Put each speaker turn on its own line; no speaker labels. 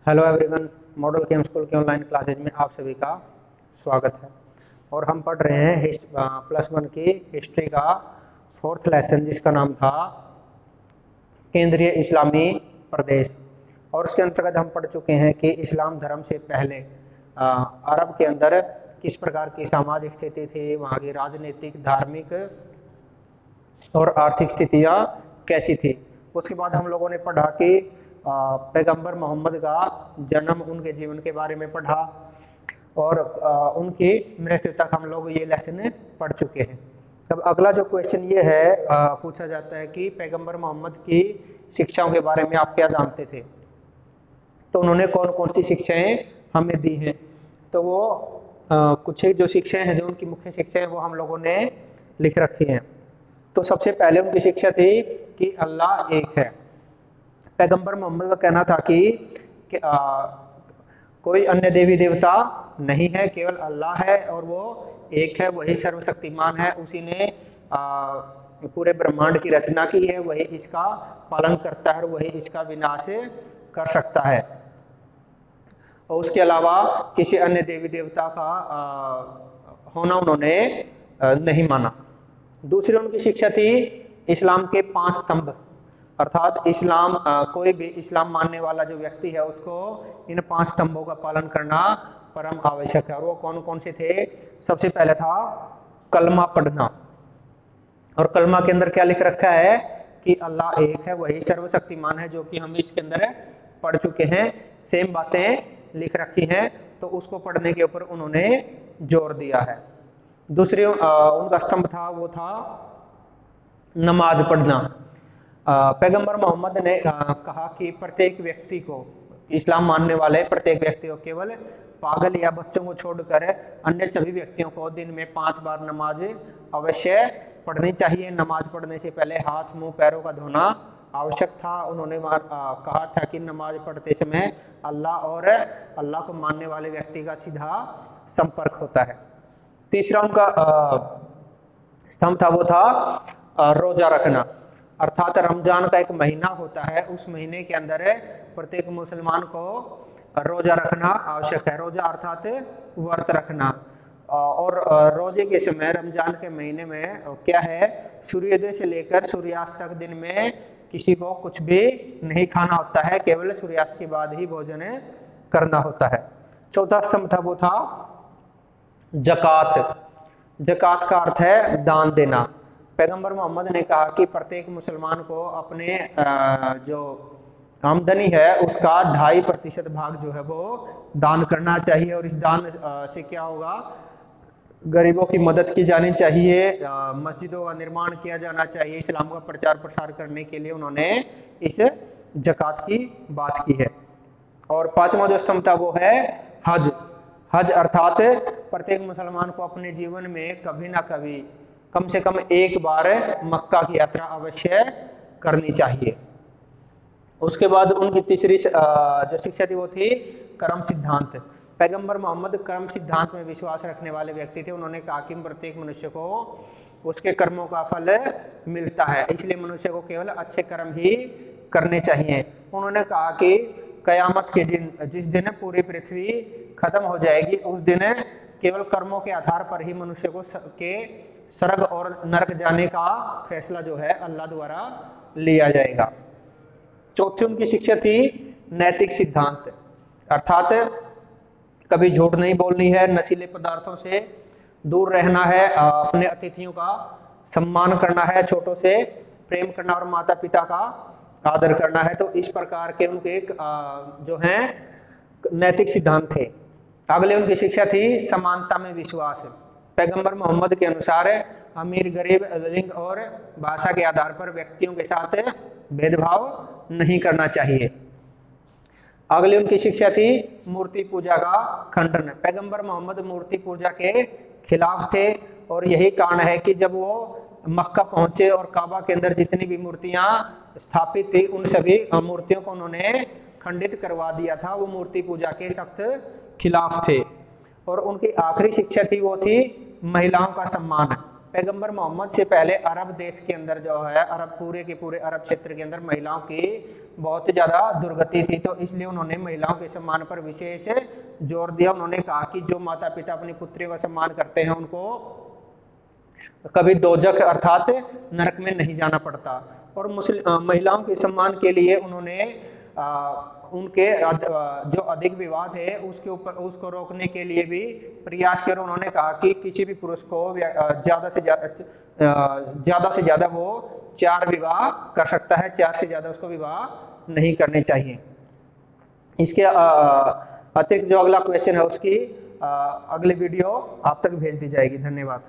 Hello everyone, model केम school के online classes में आप सभी का स्वागत है। और हम पढ़ रहे हैं +1 की हिस्ट्री का 4th लेसन, जिसका नाम था केंद्रीय इस्लामी प्रदेश। और उसके अंतर्गत हम पढ़ चुके हैं कि इस्लाम धर्म से पहले अरब के अंदर किस प्रकार की सामाजिक स्थिति थी, वहाँ की राजनीतिक, धार्मिक और आर्थिक स्थितियाँ कैसी थी। उसके बाद हम लोगों ने पढ़ा कि पैगंबर मोहम्मद का जन्म, उनके जीवन के बारे में पढ़ा और उनकी मृत्यु तक हम लोग ये लेसन पढ़ चुके हैं। अब अगला जो क्वेश्चन ये है पूछा जाता है कि पैगंबर मोहम्मद की शिक्षाओं के बारे में आप क्या जानते थे। तो उन्होंने कौन कौन सी शिक्षाएं हमें दी हैं। तो वो कुछ एक जो शिक्षाएं हैं, जो उनकी मुख्य शिक्षाएं, वो हम लोगों ने लिख रखी हैं। तो सबसे पहले उनकी शिक्षा थी कि अल्लाह एक है। पैगंबर मोहम्मद का कहना था कि कोई अन्य देवी देवता नहीं है, केवल अल्लाह है और वो एक है, वही सर्वशक्तिमान है, उसी ने पूरे ब्रह्मांड की रचना की है, वही इसका पालन करता है और वही इसका विनाश कर सकता है। और उसके अलावा किसी अन्य देवी देवता का होना उन्होंने नहीं माना। दूसरी उनकी शिक्षा थी इस्लाम के 5 स्तंभ, अर्थात इस्लाम कोई भी इस्लाम मानने वाला जो व्यक्ति है उसको इन 5 स्तंभों का पालन करना परम आवश्यक है। और वो कौन कौन से थे। सबसे पहले था कलमा पढ़ना। और कलमा के अंदर क्या लिख रखा है कि अल्लाह एक है, वही सर्वशक्तिमान है, जो कि हम इसके अंदर पढ़ चुके हैं। सेम बातें लिख रखी हैं, तो उसको पढ़ने के ऊपर उन्होंने जोर दिया है। दूसरी उनका स्तंभ था, वो था नमाज पढ़ना। पैगंबर मोहम्मद ने कहा कि प्रत्येक व्यक्ति को, इस्लाम मानने वाले प्रत्येक व्यक्ति को, केवल पागल या बच्चों को छोड़कर अन्य सभी व्यक्तियों को दिन में 5 बार नमाज अवश्य पढ़नी चाहिए। नमाज पढ़ने से पहले हाथ, मुंह, पैरों का धोना आवश्यक था। उन्होंने कहा था कि नमाज पढ़ते समय अल्लाह और अल्लाह को मानने वाले व्यक्ति का सीधा संपर्क होता है। तीसरा उनका स्तंभ था, वो था रोजा रखना। अर्थात रमजान का एक महीना होता है, उस महीने के अंदर प्रत्येक मुसलमान को रोजा रखना आवश्यक है। रोजा अर्थात व्रत रखना। और रोजे के समय, रमजान के महीने में क्या है, सूर्योदय से लेकर सूर्यास्त तक दिन में किसी को कुछ भी नहीं खाना होता है, केवल सूर्यास्त के बाद ही भोजन करना होता है। चौथा स्तंभ था, वो था जकात। जकात का अर्थ है दान देना। पैगंबर मोहम्मद ने कहा कि प्रत्येक मुसलमान को अपने जो आमदनी है उसका 2.5% भाग जो है वो दान करना चाहिए। और इस दान से क्या होगा, गरीबों की मदद की जानी चाहिए, मस्जिदों का निर्माण किया जाना चाहिए। इस्लाम का प्रचार प्रसार करने के लिए उन्होंने इस जकात की बात की है। और 5वां जो स्तंभ था वो है हज। हज अर्थात प्रत्येक मुसलमान को अपने जीवन में कभी ना कभी, कम से कम एक बार मक्का की यात्रा अवश्य करनी चाहिए। उसके बाद उनकी तीसरी जो शिक्षा थी वो थी कर्म सिद्धांत। पैगंबर मोहम्मद कर्म सिद्धांत में विश्वास रखने वाले व्यक्ति थे। उन्होंने कहा कि प्रत्येक मनुष्य को उसके कर्मों का फल मिलता है, इसलिए मनुष्य को केवल अच्छे कर्म ही करने चाहिए। उन्होंने कहा कि कयामत के दिन, जिस दिन पूरी पृथ्वी खत्म हो जाएगी, उस दिन केवल कर्मों के आधार पर ही मनुष्य को के स्वर्ग और नरक जाने का फैसला जो है अल्लाह द्वारा लिया जाएगा। चौथी उनकी शिक्षा थी नैतिक सिद्धांत, अर्थात कभी झूठ नहीं बोलनी है, नशीले पदार्थों से दूर रहना है, अपने अतिथियों का सम्मान करना है, छोटों से प्रेम करना और माता पिता का आदर करना है। तो इस प्रकार के उनके जो हैं नैतिक सिद्धांत थे। अगले उनकी शिक्षा थी समानता में विश्वास। पैगंबर मोहम्मद के अनुसार अमीर, गरीब, लिंग और भाषा के आधार पर व्यक्तियों के साथ भेदभाव नहीं करना चाहिए। अगली उनकी शिक्षा थी मूर्ति पूजा का खंडन। पैगंबर मोहम्मद मूर्ति पूजा के खिलाफ थे और यही कारण है कि जब वो मक्का पहुंचे और काबा के अंदर जितनी भी मूर्तियां स्थापित थी, उन सभी मूर्तियों को उन्होंने खंडित करवा दिया था। वो मूर्ति पूजा के सख्त खिलाफ थे। और उनकी आखिरी शिक्षा थी वो थी महिलाओं का सम्मान। पैगंबर मोहम्मद से पहले अरब देश के अंदर जो है, अरब पूरे के पूरे अरब क्षेत्र के अंदर महिलाओं की बहुत ज्यादा दुर्गति थी, तो इसलिए उन्होंने महिलाओं के सम्मान पर विशेष जोर दिया। उन्होंने कहा कि जो माता पिता अपनी पुत्रियों का सम्मान करते हैं उनको कभी दोजख अर्थात नरक में नहीं जाना पड़ता। और महिलाओं के सम्मान के लिए उन्होंने उनके जो अधिक विवाद है उसके ऊपर उसको रोकने के लिए भी प्रयास किया। उन्होंने कहा कि किसी भी पुरुष को ज्यादा से ज्यादा वो 4 विवाह कर सकता है, 4 से ज्यादा उसको विवाह नहीं करने चाहिए। इसके अतिरिक्त जो अगला क्वेश्चन है उसकी अगली वीडियो आप तक भेज दी जाएगी। धन्यवाद।